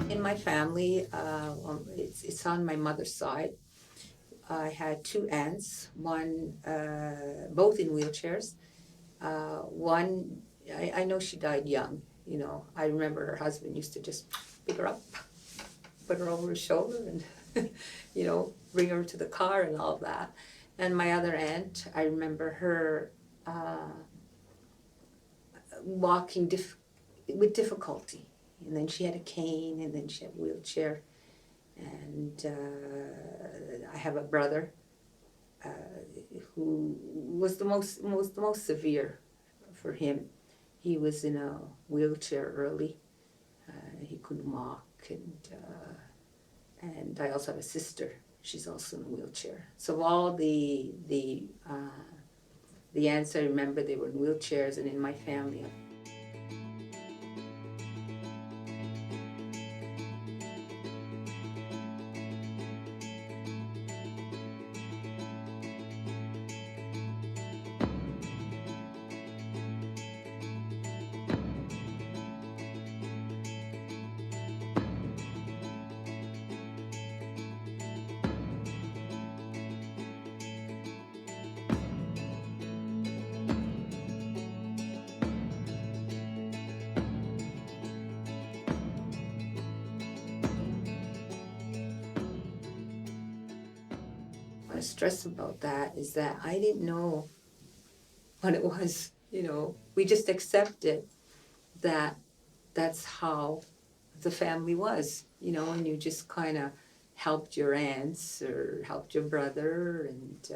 In my family, it's on my mother's side. I had two aunts, one, both in wheelchairs. One, I know she died young. I remember her husband used to just pick her up, put her over his shoulder, and bring her to the car and all that. And my other aunt, I remember her walking with difficulty, and then she had a cane, and then she had a wheelchair. And I have a brother uh, who was the most severe for him. He was in a wheelchair early. He couldn't walk, and I also have a sister. She's also in a wheelchair. So all the aunts I remember, they were in wheelchairs, and in my family. What I stress about that is that I didn't know what it was. We just accepted that that's how the family was, and you just kind of helped your aunts or helped your brother. And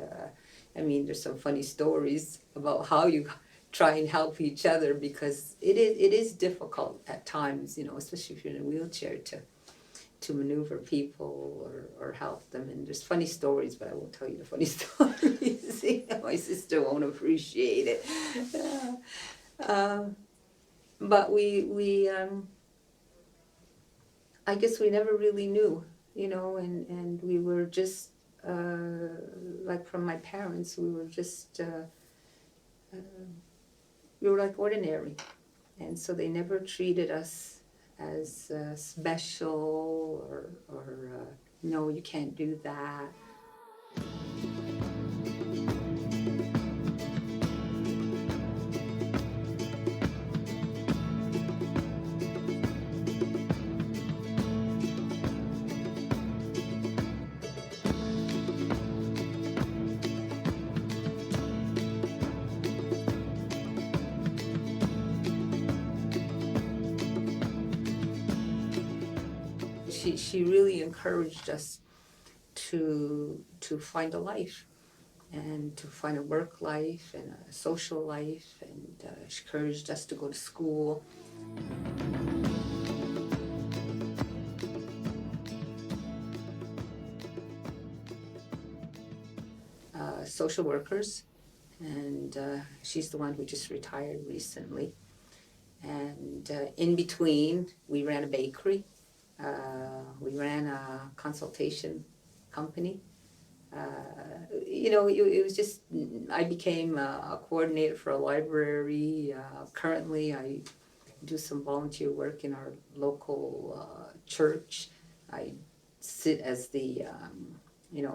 I mean, there's some funny stories about how you try and help each other, because it is difficult at times, especially if you're in a wheelchair, to maneuver people or help them. And there's funny stories, but I won't tell you the funny stories. My sister won't appreciate it. But I guess we never really knew, and we were just, like from my parents, we were just, we were like ordinary. And so they never treated us as special, or no, you can't do that. She really encouraged us to find a life, and to find a work life and a social life, and she encouraged us to go to school. Social workers, and she's the one who just retired recently. And in between, we ran a bakery, we ran a consultation company. It was just, I became a coordinator for a library. Currently, I do some volunteer work in our local church. I sit as the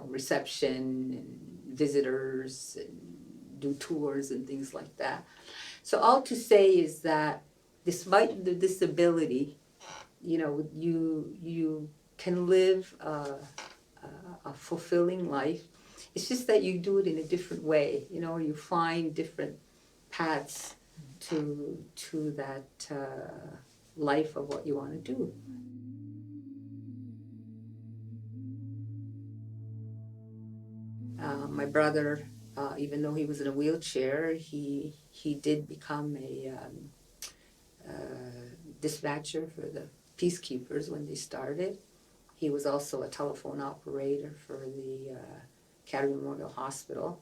reception and visitors, and do tours and things like that. So all to say is that despite the disability, you can live a fulfilling life. It's just that you do it in a different way. You find different paths to that life of what you want to do. My brother, even though he was in a wheelchair, he did become a dispatcher for the peacekeepers when they started. He was also a telephone operator for the Cathy Memorial Hospital,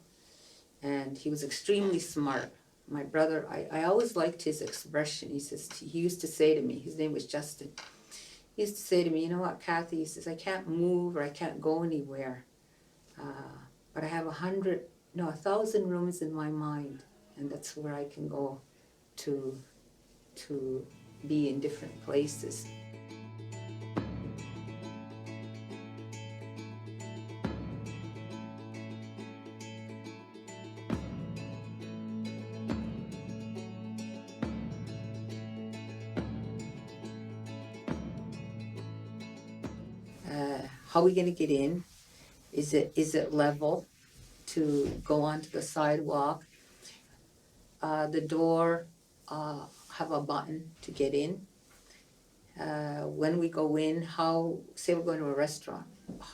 and he was extremely smart. My brother, I always liked his expression. He used to say to me, his name was Justin. He used to say to me, "You know what, Cathy?" He says, "I can't move, or I can't go anywhere, but I have 1,000 rooms in my mind, and that's where I can go to be in different places." How are we gonna get in? Is it level to go onto the sidewalk? The door have a button to get in. When we go in, say we're going to a restaurant,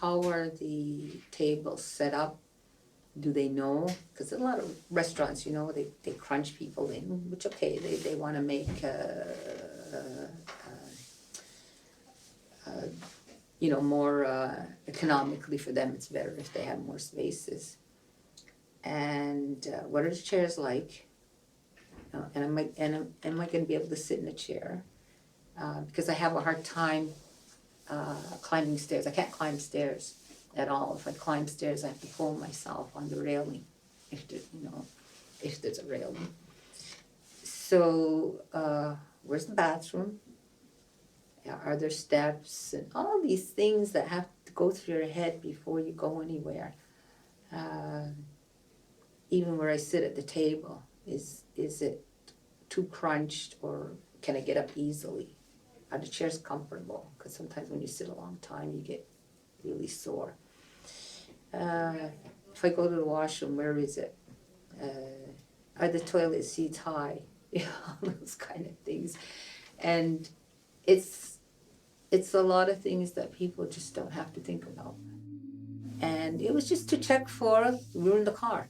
how are the tables set up? Do they know? Because a lot of restaurants, they crunch people in, which okay, they want to make more economically for them. It's better if they have more spaces. And what are the chairs like? And am I going to be able to sit in a chair? Because I have a hard time climbing stairs. I can't climb stairs at all. If I climb stairs, I have to pull myself on the railing, if there's a railing. So where's the bathroom? Are there steps? And all these things that have to go through your head before you go anywhere. Even where I sit at the table, is it too crunched, or can I get up easily? Are the chairs comfortable? Because sometimes when you sit a long time, you get really sore. If I go to the washroom, where is it? Are the toilet seats high? Those kind of things. And it's a lot of things that people just don't have to think about. And it was just to check for, we were in the car.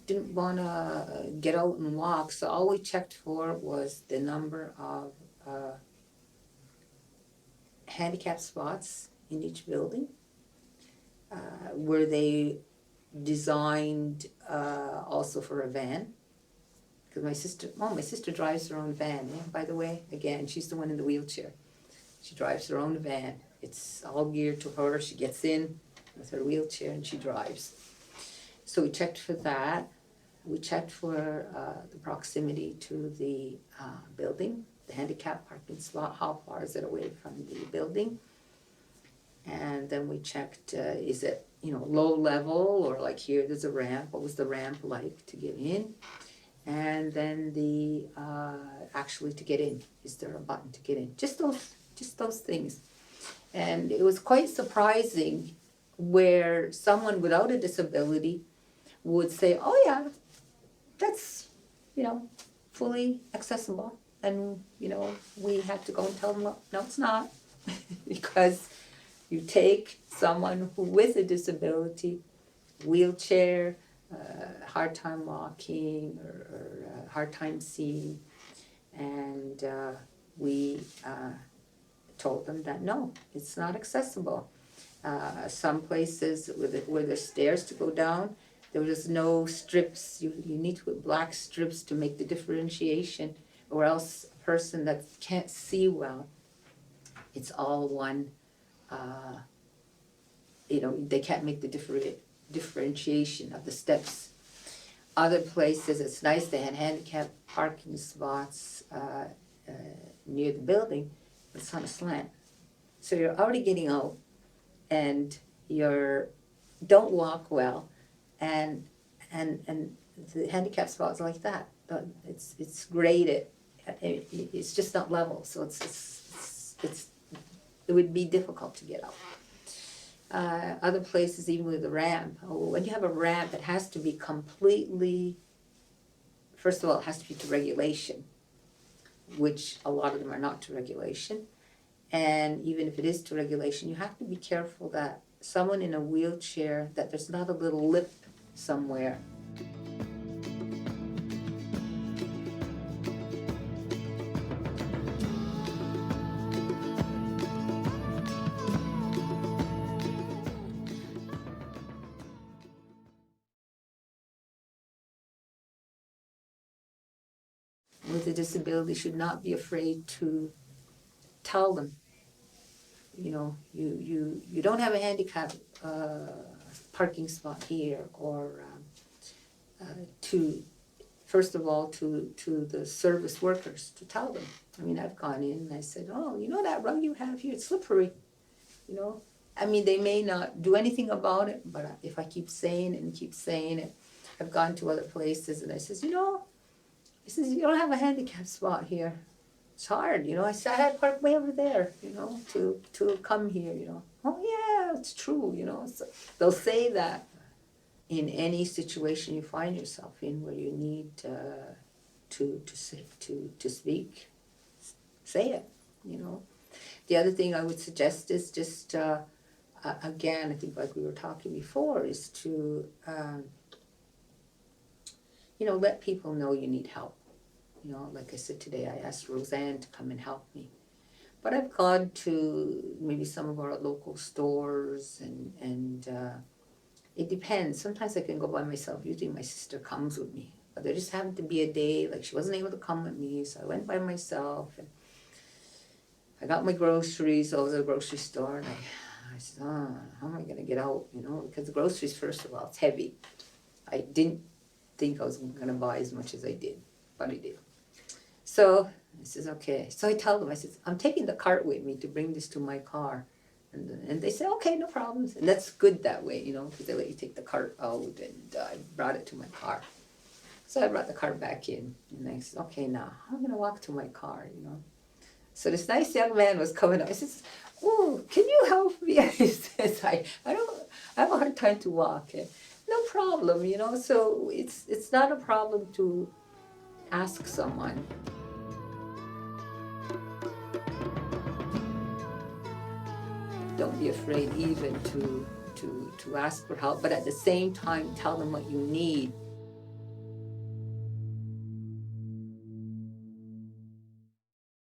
Didn't want to get out and walk, so all we checked for was the number of handicap spots in each building. Were they designed also for a van? Because my sister drives her own van. Yeah, by the way, again, she's the one in the wheelchair. She drives her own van. It's all geared to her. She gets in with her wheelchair and she drives. So we checked for that. We checked for the proximity to the building, the handicap parking spot. How far is it away from the building? And then we checked, is it low level, or like here there's a ramp. What was the ramp like to get in? And then actually to get in, is there a button to get in? Just those things. And it was quite surprising where someone without a disability would say, oh yeah, that's fully accessible. And we had to go and tell them, no, it's not. Because you take someone who with a disability, wheelchair, hard time walking, or hard time seeing, and we told them that no, it's not accessible. Some places where there's stairs to go down, there was no strips. You need to put black strips to make the differentiation, or else a person that can't see well, it's all one. They can't make the differentiation of the steps. Other places, it's nice, they had handicap parking spots near the building, but it's on a slant. So you're already getting out, and don't walk well, and the handicap spots like that. But it's graded. It's just not level, so it would be difficult to get out. Other places, even with the ramp, when you have a ramp, it has to be completely, first of all, it has to be to regulation, which a lot of them are not to regulation. And even if it is to regulation, you have to be careful that someone in a wheelchair, that there's not a little lip somewhere. With a disability should not be afraid to tell them, you don't have a handicap parking spot here, or first of all, to the service workers, to tell them. I mean, I've gone in and I said, oh, that rug you have here, it's slippery, I mean, they may not do anything about it, but if I keep saying it and keep saying it, I've gone to other places and I says, you don't have a handicap spot here. It's hard, I said, I had parked way over there, to come here, Oh yeah, it's true, So they'll say that in any situation you find yourself in where you need to speak, say it, The other thing I would suggest is just again, I think like we were talking before, is to let people know you need help. Like I said today, I asked Roseanne to come and help me. But I've gone to maybe some of our local stores and it depends. Sometimes I can go by myself. Usually my sister comes with me. But there just happened to be a day, like she wasn't able to come with me, so I went by myself and I got my groceries. I was at a grocery store and I said, how am I going to get out, Because the groceries, first of all, it's heavy. I didn't think I was going to buy as much as I did, but I did. So I says, okay. So I tell them, I says, I'm taking the cart with me to bring this to my car. And they say, okay, no problems. And that's good that way, because they let you take the cart out. And I brought it to my car. So I brought the cart back in. And I said, okay, now I'm going to walk to my car, So this nice young man was coming up. I says, oh, can you help me? He says, I have a hard time to walk. And, no problem, So it's not a problem to ask someone. Don't be afraid even to ask for help, but at the same time tell them what you need,